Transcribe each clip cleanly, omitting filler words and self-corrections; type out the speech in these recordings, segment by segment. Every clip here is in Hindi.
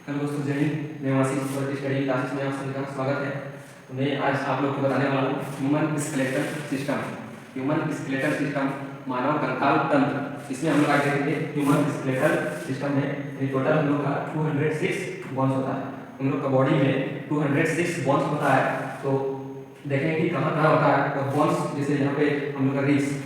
हेलो दोस्तों, जय हिंद। मैं वासी स्टडी क्लासेस में आप सभी का स्वागत है। तो मैं आज आप लोग को बताने वाला हूँ human skeletal system. Human skeletal system मानव कंकाल तंत्र। इसमें हम लोग आज देखेंगे ह्यूमन स्केलेटल सिस्टम में टोटल हम लोग का 206 बोन्स होता है। हम लोग का बॉडी में 206 बोन्स होता है। तो देखेंगे कि कहाँ कहाँ होता है। और बोन्स जैसे यहाँ पे हम लोग का रिब्स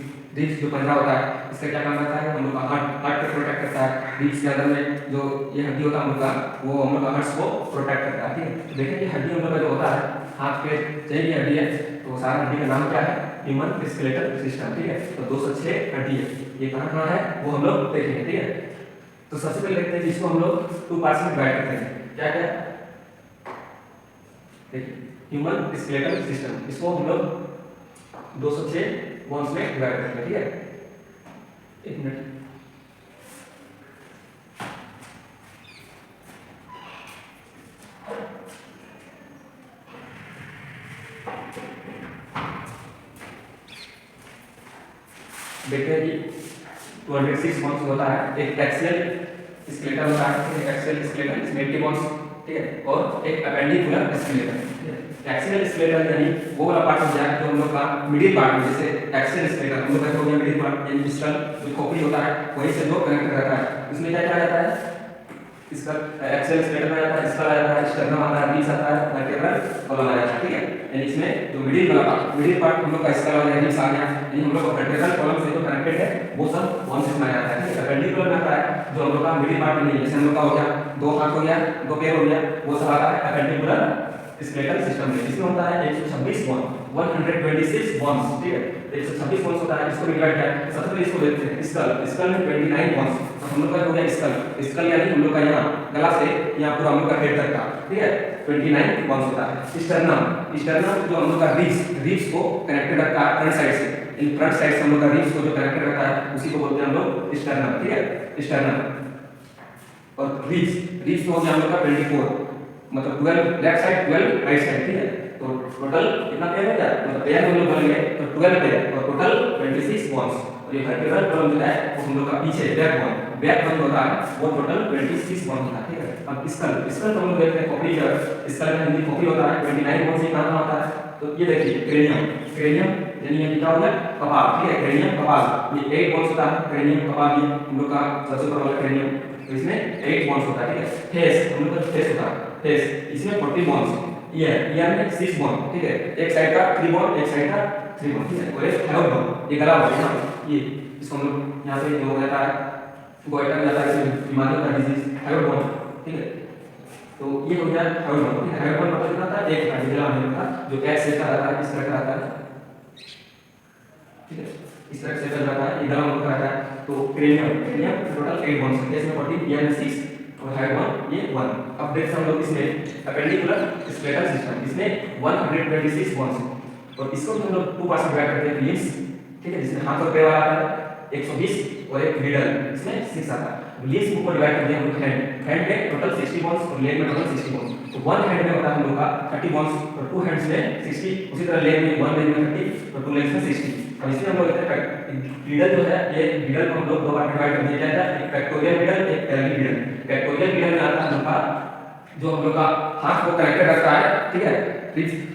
जो पंजा होता है, इसका क्या काम रहता है? हम लोग का हार्ट को प्रोटेक्ट करता है। रिब्स के अंदर में जो ये हड्डी होता है हम लोग का, वो हम लोग का हार्ट को प्रोटेक्ट करता है। ठीक है, तो देखें कि हड्डी हम लोग का जो होता है, हाथ पे चाहिए भी हड्डी है, तो सारा हड्डी का नाम क्या है? Human skeletal system. ठीक है, तो 206 हड्डी है। ये कहाँ कहाँ है वो हम लोग देखेंगे। ठीक है, तो सबसे पहले देखते हैं जिसको हम लोग 2 पार्ट्स में डिवाइड करते हैं। क्या क्या? देखिए, ह्यूमन स्केलेटल सिस्टम, इसको हम लोग 206 बोन्स में डिवाइड करते हैं। ठीक है, एक मिनट। देखते हैं कि 206 बोन्स होता है। एक एक्सियल स्केलेटन होता है, एक एक्सियल स्केलेटन, इसमें 80 बोन्स, ठीक है, और एक अपेंडिकुलर स्केलेटन। एक्सियल स्केलेटन यानी वो वाला पार्ट हो गया जो हम लोग का मिडिल पार्ट में, जैसे एक्सियल स्केलेटन हम लोग का हो गया मिडिल पार्ट, यानी डिस्टल जो खोपड़ी होता है वहीं से लोग कनेक्ट रहता है। इसमें क्या क्या रहता है? इसका एक्सेल स्केलेटन आ जाता है, इसका आ जाता है, स्टर्नम आता है, रिब्स आता है, वर्टेब्रल कॉलम आ जाता है। ठीक है, यानी इसमें जो मिडिल पार्ट हम लोग का इसका वाला रिब्स आ गया, यानी हम लोग का वर्टेब्रल कॉलम से जो कनेक्टेड है वो सब बोन्स में आ जाता है। ठीक है, अपेंडिकुलर में आता है जो हम लोग का मिडिल पार्ट में नहीं है, जैसे हम लोग का हो गया 2 हाथ हो गया, 2 पैर हो गया, वो सब आता है अपेंडिकुलर स्केलेटल सिस्टम में। इसमें होता है 126 बोन, 126 बोन्स। ठीक है, 126 बोन्स होता है। इसको डिवाइड किया है, सबसे पहले इसको देखते हैं स्कल में 29 बोन्स। तो हम लोग का हो गया स्कल यानी हम लोग का यहाँ गला से यहाँ पूरा हम लोग का हेड तक का, ठीक है, 29 बोन्स होता है। स्टर्नम जो हम लोग का रिब्स को कनेक्टेड रखता है फ्रंट साइड से, इन फ्रंट साइड से हम लोग का रिब्स को जो कनेक्टेड रखता है उसी को बोलते हैं हम लोग स्टर्नम। ठीक है, स्टर्नम। और रिब्स हो गया हम लोग का 24, मतलब 12 लेफ्ट साइड, 12 राइट साइड। ठीक है, तो टोटल कितना पेयर हो गया? मतलब पेयर हम लोग बोलेंगे तो 12 पेयर और टोटल 26 बोन्स। और ये वर्टेब्रल कॉलम जो है वो हम लोग का पीछे बैक बोन होता है, वो टोटल 26 बोन होता है। ठीक है, अब स्कल तो हम लोग देखते हैं खोपड़ी का, स्कल में हिंदी खोपड़ी होता है, 29 बोन से कहां होता है? तो ये देखिए क्रेनियम यानी ये क्या हो गया? कपाल। ठीक है, क्रेनियम कपाल, ये 8 बोन्स होता है। क्रेनियम कपाल ये हम लोग का सबसे ऊपर वाला क्रेनियम, तो इसमें 8 बोन्स होता है। ठीक है, फेस हम लोग का फेस होता है, फेस इसमें 40 बोन्स। ईयर में 6 बोन। ठीक है, एक साइड का 3 बोन, एक साइड का 3 बोन। ठीक है, और एक हैव बोन, ये गला हो गया। ये इसको हम लोग यहाँ पे जो हो जाता है गोइटर में जाता है, इसमें बीमारियों का डिजीज हैव बोन। ठीक है, तो ये हो गया हैव बोन। ठीक है, हैव बोन मतलब कितना था? एक हड्डी गला होने का जो कैसे से रहता है, इस तरह का रहता है। ठीक है, इस तरह से चल रहा है, ये गला होकर रहता है। तो क्रेनियम टोटल 8 बोन्स है, इसमें 40, ईयर में 6 और हैव बोन ये 1। अब देखते हैं हम लोग इसमें अपेंडिकुलर स्केलेटल सिस्टम, इसमें 126 बोन्स है। और इसको हम लोग 2 पार्ट्स में डिवाइड करते हैं, लिम्स। ठीक है, जिसमें हाथ और पैर वाला आता है 120 और एक मिडल, इसमें 6 आता है। लिम्स को डिवाइड कर दिया हम लोग हैंड में टोटल 60 बोन्स और लेग में टोटल 60 बोन्स। तो वन हैंड में होता है हम लोग का 30 बोन्स और 2 हैंड्स में 60। उसी तरह लेग में 1 लेग में 30 और 2 लेग्स में 60। अब इसमें हम लोग मिडल जो है, ये मिडल को हम लोग 2 पार्ट में डिवाइड कर दिया जाता है, एक पेक्टोरियल मिडल, एक पैरेलल मिडल। पेक्टोरियल मिडल में आता है हम लोग का जो हम लोग का हाथ को कनेक्टेड रखता है। ठीक है,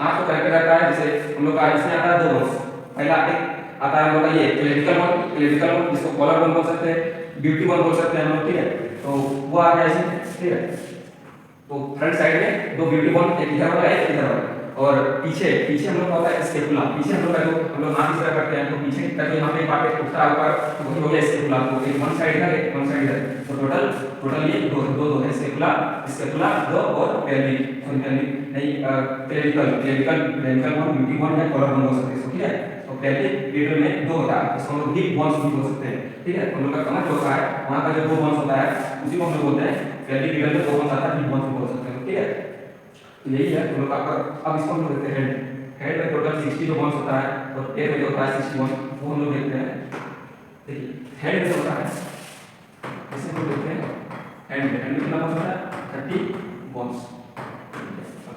हाथ को कनेक्टेड रखता है, जैसे हम लोग का इसमें आता है 2 बोन्स। पहला एक आता है हम लोग का ये क्लेविकल बोन, जिसको कॉलर बोन बोल सकते हैं, ब्यूटी बोन बोल सकते हैं हम लोग। ठीक है, तो वो आ गया इसमें। ठीक है, तो फ्रंट साइड में 2 ब्यूटी बोन, एक इधर वाला एक इधर वाला। और पीछे हम लोग का होता है स्केपुला। पीछे हम लोग का जो हम लोग हाथ इस तरह करते हैं, तो पीछे तक यहाँ पे पार्ट उठता है ऊपर, तो वही हो गया स्केपुला। तो एक वन साइड है, एक वन साइड है, तो टोटल ये दो है, स्केपुला 2 और पेल्विक नहीं क्लेविकल बोन, ब्यूटी बोन या कॉलर बोन बोल सकते हैं। ठीक है, तो पेल्विक रीजन में 2 होता है, इसको हम लोग हिप बोन्स भी बोल सकते हैं। ठीक है, हम लोग का कमर जो होता है वहां का जो 2 बोन्स होता है उसी को हम लोग बोलते हैं पेल्विक रीजन में 2 बोन्स आता है, हिप बोन्स भी बोल सकते हैं। ठीक है, तो यही है हम लोग का। अब इसको हम लोग देखते हैं हेड में टोटल 60 जो बोन्स होता है और पैर में जो होता है 60 बोन, वो हम लोग देखते हैं। देखिए हेड में होता है, इसे हम लोग देखते हैं हेड में कितना बोन्स होता है? 30 बोन्स।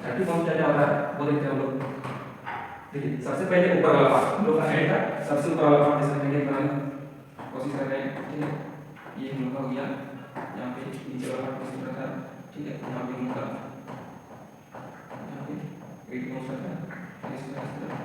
30 बोन्स क्या होता है वो देखते हैं हम लोग। देखिए सबसे पहले ऊपर वाला पार्ट हम लोग का हेड का सबसे ऊपर वाला पार्ट जैसे हेड बनाने कोशिश कर रहे हैं। ठीक है, ये हम लोग का हो गया, यहाँ पे नीचे वाला पार्ट कोशिश करता है, ठीक है। यहाँ पे उनका यहाँ पे 8 बोन्स रहता है, इसमें इस तरह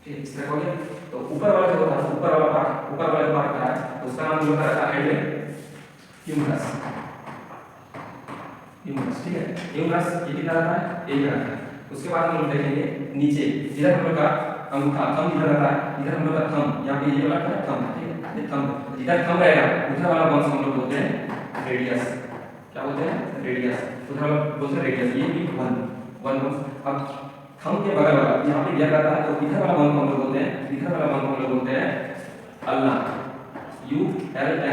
ठीक है, इस तरह हो गया। तो ऊपर वाला जो होता है, ऊपर वाला पार्ट होता है, उसका नाम होता है हेड ह्यूमरस। ह्यूमरस, ठीक है। ह्यूमरस ये कितना रहता है? एक रहता है। उसके बाद हम लोग देखेंगे नीचे, इधर हम लोग का अंगूठा, थंब इधर रहता है, इधर हम लोग का थंब, यहाँ पे ये वाला थंब, ठीक है, ये थंब, जिधर थंब रहेगा उधर वाला बोन्स हम लोग बोलते हैं रेडियस। क्या बोलते हैं? रेडियस। उधर वाला बोलते हैं रेडियस। ये भी वन बोन्स। अब थंब के बगल वाला यहाँ पे गैप रहता है, तो इधर वाला बोन को हम लोग बोलते हैं, इधर वाला बोन को हम लोग बोलते हैं अल्ना, ULNA,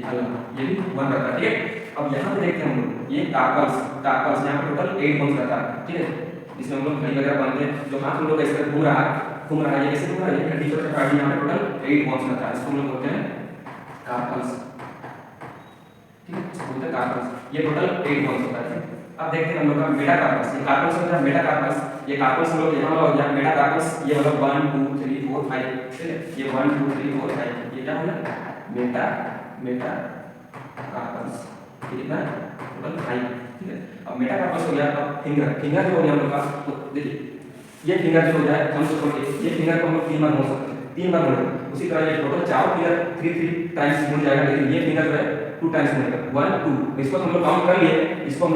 अल्ना। ये भी वन रहता है, ठीक है। अब यहाँ पे देखते हैं हम लोग, ये कार्पल्स, यहाँ पे टोटल 8 बोन्स रहता है, ठीक है। इसमें हम लोग घड़ी वगैरह बांधते हैं, जो हाथ हम लोग ऐसे घूम रहा है, ये कैसे घूम रहा है? ये हड्डी छोटा छोटा हड्डी, यहाँ पे टोटल 8 बोन्स रहता है, इसको हम लोग बोलते हैं कार्पल्स, ठीक है, इसको बोलते हैं कार्पल्स। ये टोटल 8 बोन्स होता है। अब देखते हैं हम लोग का मेटाकार्पस। ये कार्पस होता है मेटाकार्पस। ये कार्पस हम लोग यहाँ वाला हो गया मेटाकार्पस। ये वाला 1 2 3 4 5, ठीक है। ये 1 2 3 4 5, ये क्या हो गया? मेटाकार्पस। ये कितना? टोटल 5, ठीक है। अब मेटाकार्पस हो गया। अब फिंगर जो हो गया हम लोग का, तो देखिए ये फिंगर जो हो जाए हम लोग छोड़ के, ये फिंगर को हम लोग 3 बार मोड़ सकते हैं, 3 बार मोड़ेंगे। उसी तरह ये टोटल 4 फिंगर 3 टाइम्स मुड़ जाएगा, लेकिन ये फिंगर जो है 2 टाइम्स मुड़ेगा, 1 2। इसको हम लोग काउंट कर लिए, इसमें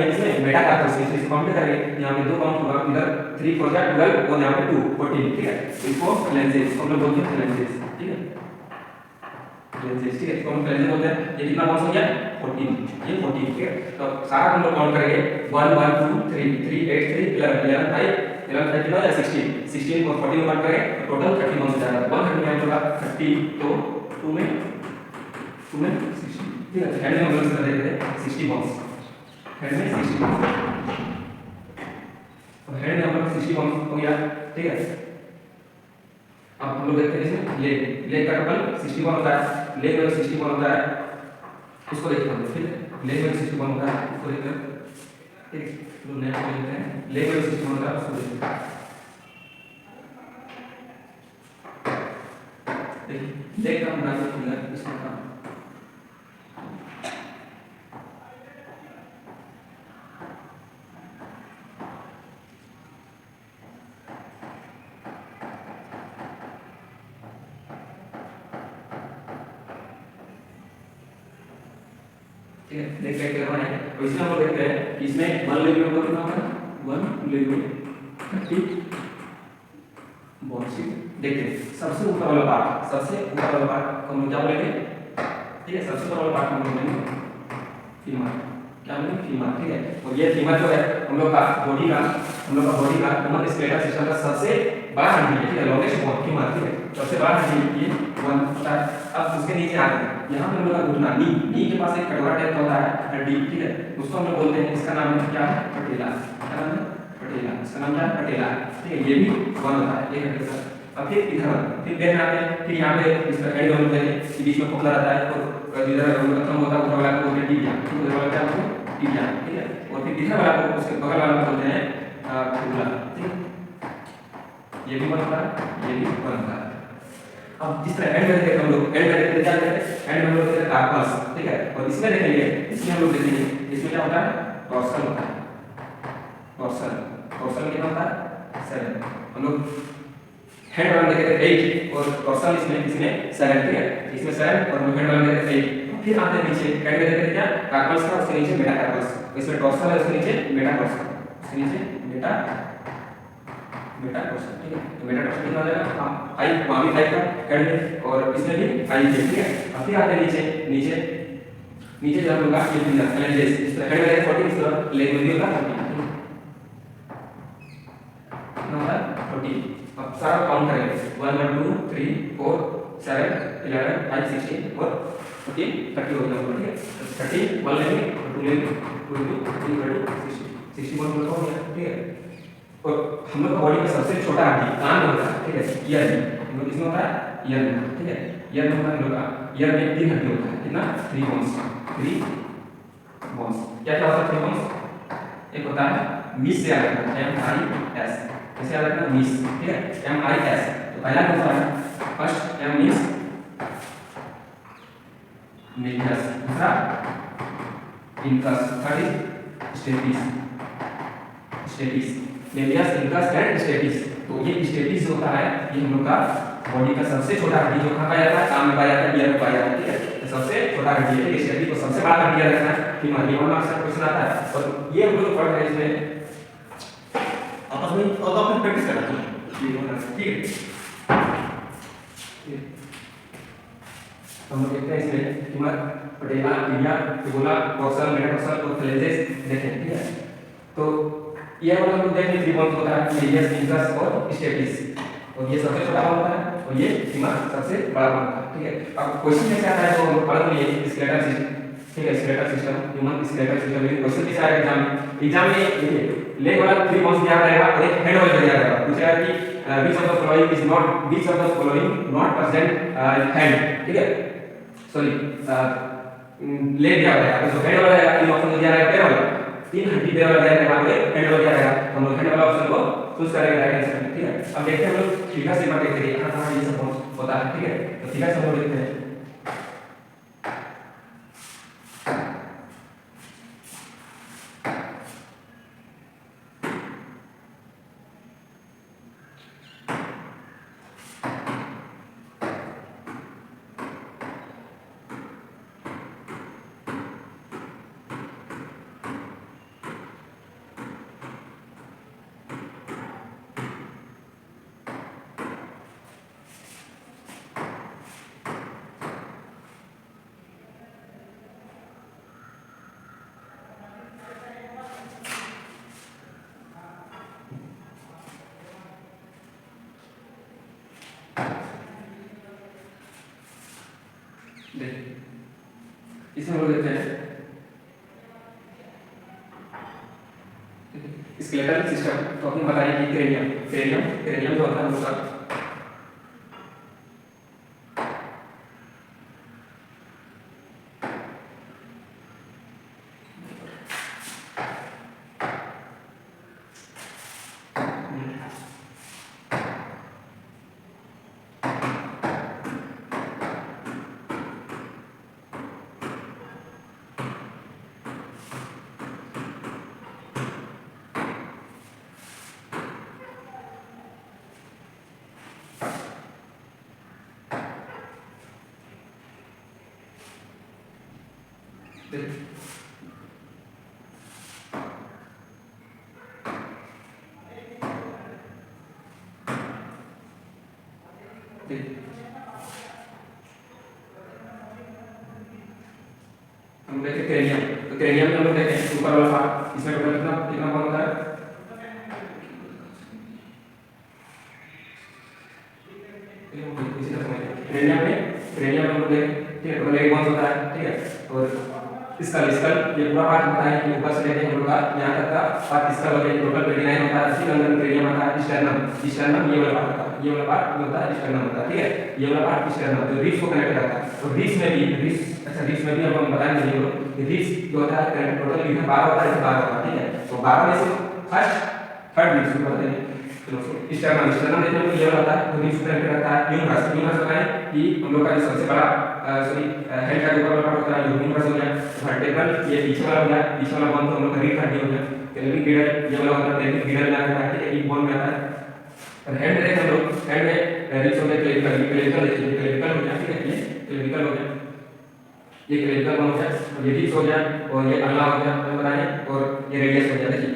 इसमें मेटाकार्पस से इसको काउंट करेंगे। यहाँ पे 2 काउंट होगा, इधर 3 4 जा 12 और यहाँ पे 2 14, ठीक है। इसको फ्लैंजेस हम लोग बोलते हैं, फ्लैंजेस, ठीक है, फ्लैंजेस, ठीक है। इसको हम फ्लैंजेस बोलते हैं। ये कितना बोन्स हो गया? 14, ये 14, ठीक है। तो सारा हम लोग काउंट करेंगे 1 1 2 3 3 8 3 11 11 5 11 5 कितना है? 16 16 और 14 काउंट करें तो टोटल 30 बोन्स हो जाएगा। 1 हंड्रेड में होगा 30, तो 2 में 60, ठीक है। हेड में हम लोग कर देते हैं 60 बोन्स, हेड में 60 बोन्स, तो हेड में हम लोग 60 बोन्स हो गया, ठीक है। अब हम लोग देखते हैं इसमें लेग का टोटल 60 बोन होता है, लेग में 60 बोन होता है, उसको देखते हैं, ठीक है। लेग में 60 बोन होता है, उसको देखते हैं, ठीक है। तो नेक्स्ट को देखते हैं, लेग में 60 बोन होता है, उसको देखते हैं। देखिए लेग का हम बना सकते हैं इसमें का, ठीक है। लेग का क्या बनाए, तो इसमें हम लोग देखते हैं कि इसमें 1 लेग में कितना होगा? 1 लेग में 30 बोन्स। देखते हैं सबसे ऊपर वाला पार्ट हम लोग क्या बोलेंगे? ठीक है, सबसे ऊपर वाला पार्ट हम लोग बोलेंगे फीमर। क्या बोलेंगे? फीमर, ठीक है। और ये फीमर जो है हम लोग का बॉडी का ह्यूमन स्केलेटल सिस्टम का सबसे बड़ा हड्डी है, ठीक है, लॉन्गेस्ट बोन फीमर, ठीक है, सबसे बड़ा हड्डी ये 1 होता है। अब उसके नीचे आते हैं, यहाँ पे हम लोग का घुटना, नी के पास एक कटोरा टाइप का होता है हड्डी, ठीक है, उसको हम लोग बोलते हैं, इसका नाम है क्या है? पटेला। क्या नाम है? पटेला। इसका नाम क्या है? पटेला, ठीक है। ये भी 1 होता है, एक हड्डी का। अब फिर इधर देख आते हैं, फिर यहाँ पे इस पर हेड होता है, बीच में खोखला रहता है, और इधर खत्म होता है, उधर वाला को बोलते हैं टिबिया, ठीक है, उधर वाला क्या बोलते हैं? टिबिया, ठीक है। और फिर इधर वाला को, उसके बगल वाला को बोलते हैं फिबुला, ठीक है। ये भी 1 होता है, ये भी 1 होता है। अब जिस तरह एंड में देखते हम लोग, एंड में देखते क्या कहते हैं? एंड में हम लोग देखते हैं कार्पस, ठीक है। और इसमें देखेंगे, इसमें हम लोग देखेंगे, इसमें क्या होता है? डॉर्सल होता है, डॉर्सल कितना होता है? 7। हम लोग हेड वाला देखेंगे 8 और डॉर्सल इसमें 7, ठीक है। इसमें 7 और हेड वाला देखेंगे 8। फिर आते हैं नीचे, हेड में देखेंगे क्या? कार्पस का, उसके नीचे मेटाकार्पस, इसमें डॉर्सल है, उसके नीचे मेटाडॉर्सल, उसके नीचे मेटाडॉर्सल, ठीक है। तो मेटाडॉर्सल कितना हो जाएगा? आई वहाँ भी 5 का हेड में, और इसमें भी 5 है, ठीक है। अब फिर आते हैं नीचे जब होगा ये फिंगर फ्लैंजेस, इस तरह हेड में 40, इस तरह लेग में भी होगा 40, कितना होगा? 40। अब सारा काउंट करेंगे 1 1 2 3 4 7 11 5 16 और 14 30 हो गया, ठीक है। 30 1 लेंगे, 2 लेंगे, 2 3 60 बोन हो गया, ठीक है। और हम लोग का बॉडी का सबसे छोटा हड्डी कान में होता है, ठीक है, ईयर में, हम लोग इसमें होता है ईयर में, ठीक है। ईयर में होता है हम लोग का, ईयर में 3 हड्डी होता है, कितना? 3 बोन्स। क्या क्या होता है 3 बोन्स? एक होता है मिस से याद रखना, MIS कैसे याद रखना, मिस, ठीक है, MIS। तो पहला कौन सा है, फर्स्ट M मींस मिलियस, दूसरा incus, third is stasis, stasis, Milius, incus and stasis. तो ये स्टेटिस जो होता है ये हम लोग का बॉडी का सबसे छोटा हड्डी जो कहाँ पाया जाता है, कान में पाया जाता है, ईयर में पाया जाता है, ठीक है, तो सबसे छोटा हड्डी है, स्टेटिस को सबसे बड़ा हड्डी रखना है, ठीक है, ये मार्क्स का क्वेश्चन आता है। और ये हम लोग पढ़ रहे हैं इसमें आपस में, और तो अपन प्रैक्टिस करना है, ठीक है, हम लोग देखते हैं इसमें फीमर, पटेला, टिबिया, फिबुला, डोर्सल, मेटाटार्सल और फ्लेंजेस देखें, ठीक है। तो ये वाला हम लोग देखें 3 बोन्स होता है, मिलियस, इनकस और स्टेटिस, और ये सबसे छोटा होता है और ये फीमर सबसे बड़ा होता है, ठीक है। अब क्वेश्चन कैसे आता है तो हम पढ़ लिए स्केलेटल सिस्टम, ठीक है, skeletal system, human skeletal system, लेकिन क्वेश्चन कैसे आएगा एग्जाम में देखिए लेग वाला 3 बोन्स दिया रहेगा और एक हेड वाला दिया रहेगा, पूछा है कि which of the following is not, which of the following not present hand, ठीक है, सॉरी ले दिया रहेगा, तो हेड वाला रहेगा, तीन ऑप्शन दिया रहेगा, पैर वाला, 3 हड्डी पैर वाला दिया रहेगा, हेड वाला दिया रहेगा, तो हम लोग हेड वाला ऑप्शन को चूज करेंगे राइट आंसर, ठीक है। अब देखते हैं हम लोग थीटा से बात देखते हैं कहां ये सब होता है, ठीक है, तो थीटा से हम लोग देखते हैं, इसमें हम लोग देखते हैं स्केलेटल सिस्टम, तो आपने बताया कि क्रेनियम, क्रेनियम, क्रेनियम जो होता है हम लोग का हम देखें क्रेनियम, तो क्रेनियम में हम लोग देखें ऊपर वाला पार्ट, इसमें टोटल कितना कितना बोन होता है, क्रेनियम में हम लोग देखें, ठीक है, टोटल 1 बोन होता है, ठीक है, और स्कल, स्कल ये पूरा पार्ट होता है कि ऊपर से लेके हम लोग का यहां तक का पार्ट स्कल हो गया, टोटल 29 होता है, इसी के अंदर क्रेनियम आता है, स्टर्नम, स्टर्नम ये वाला पार्ट होता है, ये वाला पार्ट होता है स्टर्नम होता है, ठीक है, ये वाला पार्ट स्टर्नम जो रिब्स को कनेक्ट करता है, तो रिब्स में भी रिब्स, अच्छा रिब्स में भी हम बताएंगे ये लोग रिब्स जो होता है टोटल इधर 12 होता है, इधर 12 होता है, ठीक है, तो 12 में से फर्स्ट थर्ड रिब्स को बताते हैं, चलो स्टर्नम, स्टर्नम देखने को ये वाला होता है, तो रिब्स कनेक्ट करता है, ह्यूमरस, ह्यूमरस बताएं कि हम लोग का जो सबसे बड़ा सॉरी हेड का जो ऊपर वाला पार्ट होता है ह्यूमरस हो गया, वर्टेब्रल ये पीछे वाला हो गया, पीछे वाला बोन तो हम लोग का रीढ़ हड्डी हो गया, पेल्विक गिडल ये वाला होता है, पेल्विक गिडल में आता है, ठीक है, एक बोन में आता है, और हेड में देखें हम लोग, हेड में रिब्स हो गया, क्लेविकल, क्लेविकल देखिए, क्लेविकल हो गया, ठीक है, ये क्लेविकल हो गया, ये क्लेविकल बोन हो गया, और ये रिब्स हो गया, और ये अल्ला हो गया, हम बताएं, और ये रेडियस हो गया, देखिए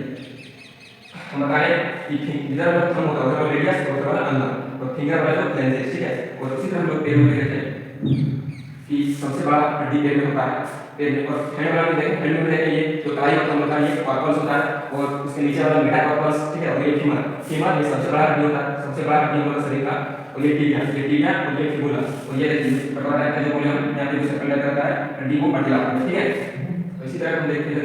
हम बताएं कि इधर वाला थंब होता है, उधर वाला रेडियस, उधर वाला अल्ला, और फिंगर वाला जो फ्लेंजेस, ठीक है, और उसी तरह हम लोग पैर में देखते हैं कि सबसे बड़ा हड्डी पैर में होता है, पैर में, और हैंड वाला में देखें, हैंड में देखें ये जो ताई होता है ये कॉर्पस होता है, और उसके नीचे वाला मेटाकार्पस, ठीक है, और ये फीमर, फीमर ये सबसे बड़ा हड्डी होता है, सबसे बड़ा हड्डी हमारे शरीर का, और ये टिबिया, और ये फिबुला, और ये देखिए कटोरा टाइप का जो बोले हम यहां पे जो सर्कल करता है हड्डी को पटला, ठीक है, तो इसी तरह हम देखते हैं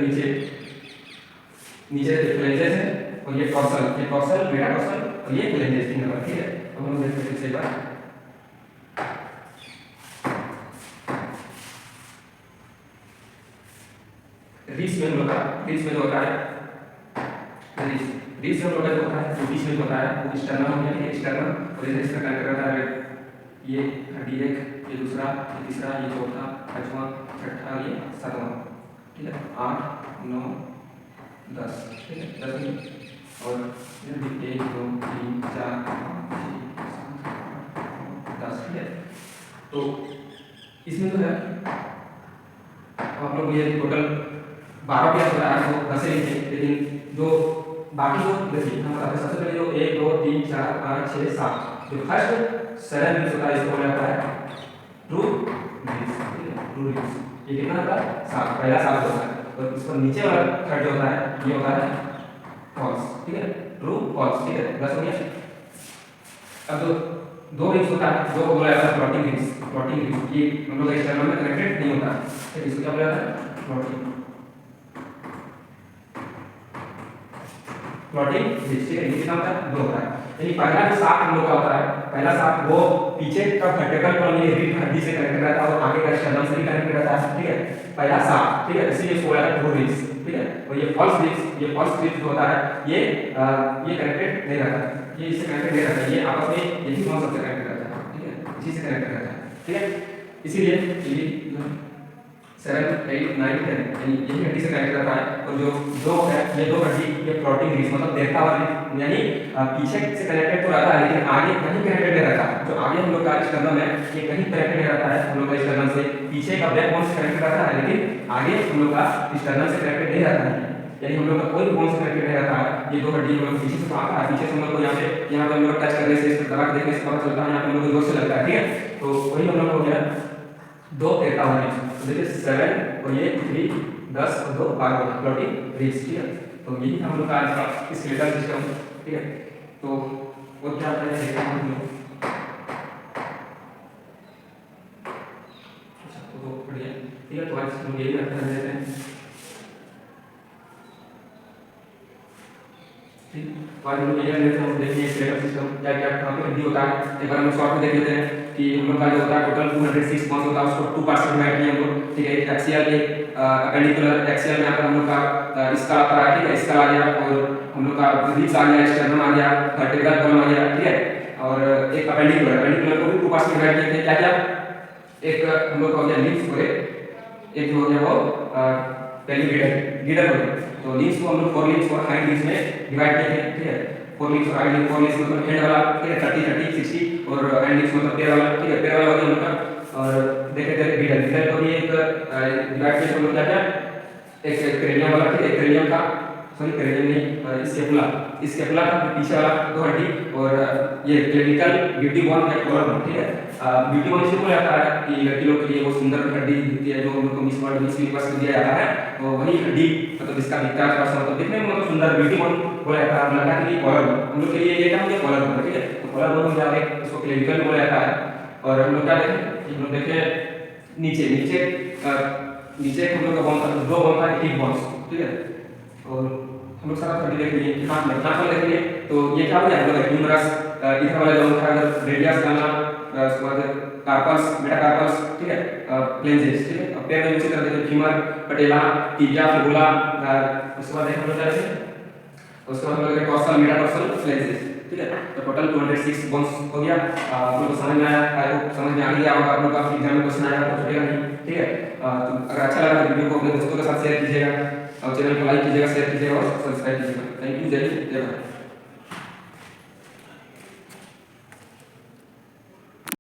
नीचे फ्लेंजेस है, और ये टॉर्सल, मेटाटार्सल, और ये फ्लेंजेस, ठीक है, तो हम देखते हैं इसे बात रिब्स में होता है, रिब्स जो लोग होता है जो बीच में होता है वो स्टर्नम हो गया, स्टर्नम, और इधर इसका कनेक्ट रहता है ये हड्डी एक, ये दूसरा, ये तीसरा, ये चौथा, पांचवा, छठा, ये सातवां, ठीक है, 8 9 10, ठीक है, 10 मिनट, और इधर भी 1 2 3 4 5 6 7 8 9 10, ठीक है। तो इसमें जो है आप लोग ये टोटल 12 क्लास होता है वो 10 से लिखे, लेकिन जो बाकी जो देखिए हम बताते हैं सबसे पहले जो 1 2 3 4 5 6 7 जो फर्स्ट 7 मिनट्स होता है इसको बोला जाता है ट्रू रिब्स, ठीक है, ट्रू रिब्स। ये कितना होता है 7, पहला 7 होता है, और इस पर नीचे वाला थर्ड जो होता है ये होता है फॉल्स, ठीक है, ट्रू फॉल्स, ठीक है, 10 हो गया। अब जो दो रिब्स होता है जो बोला जाता है फ्लोटिंग रिब्स, फ्लोटिंग रिब्स ये हम लोग एक्सटर्नल में कनेक्टेड नहीं होता है, ठीक है, इसको क्या बोला जाता है फ्लोटिंग, फ्लोटिंग रिब्स, ठीक है, ये कितना होता है 2 होता है। यानी पहला जो 7 हम लोग का होता है, पहला 7 वो पीछे का वर्टिकल कॉलम ये रिब हड्डी से कनेक्टेड रहता है और आगे का स्टर्नम से भी कनेक्टेड रहता है, ठीक है, पहला 7, ठीक है, इसीलिए इसको बोला जाता है ट्रू रिब्स, ठीक है। और ये फॉल्स रिब्स जो होता है ये कनेक्टेड नहीं रहता है, ये इससे कनेक्टेड नहीं रहता है, ये आपस में यही दोनों सबसे कनेक्टेड रहता है, ठीक है, इसी से कनेक्टेड रहता है, ठीक है। इसीलिए ये 7 8 9 10 यानी यही हड्डी से कनेक्ट रहता है, और जो दो है ये दो हड्डी ये फ्लोटिंग रिब्स मतलब देखता वाली, यानी पीछे से कनेक्टेड तो रहता है लेकिन आगे कहीं कनेक्टेड नहीं रहता। जो आगे हम लोग का स्टर्नम है ये कहीं कनेक्टेड नहीं रहता है, हम लोग का स्टर्नम से पीछे का बैकबोन से कनेक्टेड रहता है, लेकिन आगे हम लोग का स्टर्नम से कनेक्टेड नहीं रहता है, यानी हम लोग का कोई बोन से कनेक्टेड नहीं रहता है। ये दो हड्डी हम लोग पीछे से आता है, पीछे से हम लोग को यहाँ पे हम लोग टच करने से इस दबा के देखने से पता चलता है, यहाँ पे हम लोग को जोर से लगता है, ठीक है। तो वही हम लोग हो गया 2 देखता हुआ रिब्स, तो देखिए 7 और ये 3 10 और 2 12 फ्लोटिंग रिब्स, ठीक है। तो यही हम लोग का आज का स्केलेटल सिस्टम, ठीक है। तो वो क्या है देखते हैं हम लोग, अच्छा तो बढ़िया, ठीक है। तो आज हम यही करते हैं, ठीक, तो आज हम लोग ये लेते हैं, देखिए स्केलेटल सिस्टम क्या क्या कहाँ पे हड्डी होता है, एक बार हम लोग शॉर्ट में देख लेते हैं कि हम लोग का जो होता है टोटल 206 बोन्स होता है, उसको 2 पार्ट्स में डिवाइड किए हम लोग, ठीक है। एक्सियल एक एपेंडिकुलर एक्सियल में हम लोग का इसका आता है, ठीक है, इसका आ गया, और हम लोग का रिब्स आ गया, स्टर्नम आ गया, वर्टिब्रल कॉलम आ गया, ठीक है। और एक एपेंडिकुलर को भी 2 पार्ट्स में डिवाइड किए थे, क्या क्या, एक हम लोग का हो गया लिम्फ्स, और एक जो हो गया वो गिडर हो गया। तो लिम्फ्स को हम लोग 4 लिम्फ्स और हाइंड लिम्फ्स में डिवाइड किए थे, ठीक है, 4 लिम्फ्स और हाइंड लिम्फ्स, 4 लिम्फ्स मतलब हेड वाला, ठीक है, 30 30 60, और हाइंड लिम्फ्स मतलब पैर वाला, ठीक है, पैर वाला हो गया हम लोग का। और देखे थे गिडर को भी एक डिवाइड किया हम लोग क्या क्या, एक क्रेनियम वाला, ठीक है, क्रेनियम का सॉरी क्रेनियम नहीं, स्केपुला का पीछे वाला 2 हड्डी, और ये क्लिनिकल ब्यूटी बोन या कॉलर, ठीक है। ब्यूटी बोन इसलिए बोला जाता है कि लड़की लोग के लिए वो सुंदर हड्डी होती है जो हम लोग को मिस वर्ल्ड मिस यूनिवर्स में दिया जाता है, तो वही हड्डी मतलब इसका दिखता है थोड़ा सा मतलब दिखने में मतलब सुंदर ब्यूटी बोन बोला जाता है। लड़का के लिए कॉलर, हम लोग के लिए ये क्या हो गया कॉलर बोन, ठीक है। तो कॉलर बोन हम जाके इसको क्लिनिकल बोला जाता है। और हम लोग क्या देखें, हम लोग देखें नीचे नीचे नीचे हम लोग का बोन था, 2 बोन था, एक बोन्स, ठीक है। और हम लोग सारा हड्डी देख लिए, हाथ में देख लिए, तो ये क्या हो गया हम लोग ह्यूमरस, इधर वाला जो था रेडियस गाना, उसके बाद कार्पल्स, मेटाकार्पल्स, ठीक है, फ्लेंजेस, ठीक है। अब पैर में उसी तरह देखिए फीमर, पटेला, टिबिया, फिबुला, उसके बाद हम लोग क्या देखें, उसके बाद हम लोग टॉर्सल, मेटाटार्सल, फ्लेंजेस, ठीक है। तो टोटल 206 बोन्स हो गया। आप लोग को समझ में आया, आई होप समझ में आ गया होगा, आप लोग का एग्जाम में क्वेश्चन आएगा तो छूटेगा नहीं, ठीक है। तो अगर अच्छा लगा तो वीडियो को अपने दोस्तों के साथ शेयर कीजिएगा, और चैनल को लाइक कीजिएगा, शेयर कीजिएगा और सब्सक्राइब कीजिएगा। थैंक यू, जय हिंद, जय भारत।